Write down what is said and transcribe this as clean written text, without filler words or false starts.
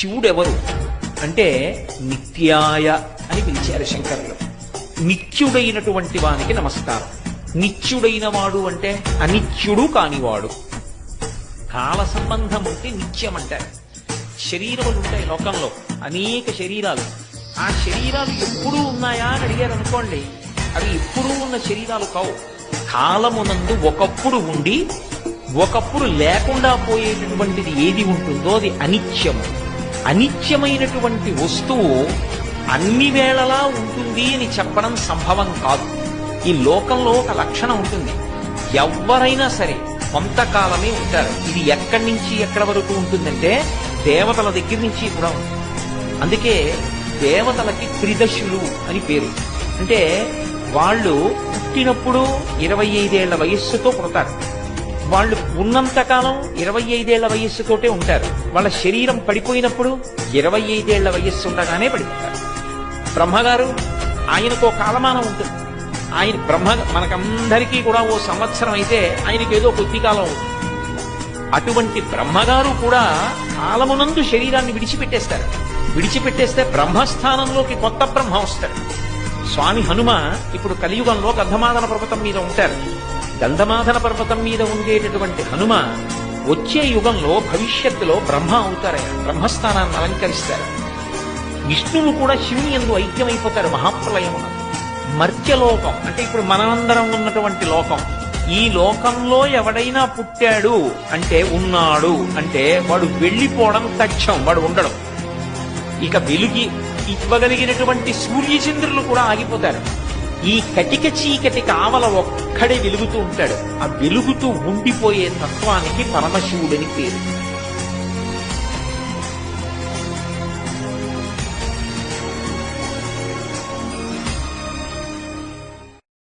శివుడెవరు అంటే నిత్యాయ అని పిలిచారు శంకరులు. నిత్యుడైనటువంటి వానికి నమస్కారం. నిత్యుడైన వాడు అంటే అనిత్యుడు కానివాడు. కాల సంబంధం ఉంటే నిత్యం అంటారు. శరీరములు ఉంటాయి లోకంలో, అనేక శరీరాలు. ఆ శరీరాలు ఎప్పుడూ ఉన్నాయా అని అడిగారు అనుకోండి, అవి ఎప్పుడూ ఉన్న శరీరాలు కావు. కాలమునందు ఒకప్పుడు ఉండి ఒకప్పుడు లేకుండా పోయేటటువంటిది ఏది ఉంటుందో అది అనిత్యము. అనిత్యమైనటువంటి వస్తువు అన్ని వేళలా ఉంటుంది అని చెప్పడం సంభవం కాదు. ఈ లోకంలో ఒక లక్షణం ఉంటుంది, ఎవరైనా సరే కొంతకాలమే ఉంటారు. ఇది ఎక్కడి నుంచి ఎక్కడి వరకు ఉంటుందంటే దేవతల దగ్గర నుంచి కూడా ఉంటుంది. అందుకే దేవతలకి త్రిదశులు అని పేరు. అంటే వాళ్ళు పుట్టినప్పుడు 25 ఏళ్ల వయస్సుతో పుడతారు. వాళ్ళు ఉన్నంతకాలం 25 ఏళ్ల వయస్సుతోటే ఉంటారు. వాళ్ళ శరీరం పడిపోయినప్పుడు 25 ఏళ్ల వయస్సు ఉండగానే పడిపోతారు. బ్రహ్మగారు ఆయనకు ఓ కాలమానం ఉంటుంది. ఆయన మనకందరికీ కూడా ఓ సంవత్సరం అయితే ఆయనకి ఏదో కొద్ది కాలం ఉంటుంది. అటువంటి బ్రహ్మగారు కూడా కాలమునందు శరీరాన్ని విడిచిపెట్టేస్తారు. విడిచిపెట్టేస్తే బ్రహ్మస్థానంలోకి కొత్త బ్రహ్మ వస్తాడు. స్వామి హనుమ ఇప్పుడు కలియుగంలో గంధమాదన పర్వతం మీద ఉంటారు. గంధమాదన పర్వతం మీద ఉండేటటువంటి హనుమ వచ్చే యుగంలో భవిష్యత్తులో బ్రహ్మ అవుతారు. బ్రహ్మస్థానాన్ని అలంకరిస్తారు. విష్ణువు కూడా శివుని యందు ఐక్యమైపోతారు మహాప్రలయమున. మర్త్యలోకం అంటే ఇప్పుడు మనమందరం ఉన్నటువంటి లోకం. ఈ లోకంలో ఎవడైనా పుట్టాడు అంటే ఉన్నాడు అంటే వాడు వెళ్ళిపోవడం తథ్యం, వాడు ఉండడం. ఇక వెలుగి ఇవ్వగలిగినటువంటి సూర్యచంద్రులు కూడా ఆగిపోతారు. ఈ కటిక చీకటి కావల ఒక్కడే వెలుగుతూ ఉంటాడు. ఆ వెలుగుతూ ఉండిపోయే తత్వానికి పరమశివుడని పేరు.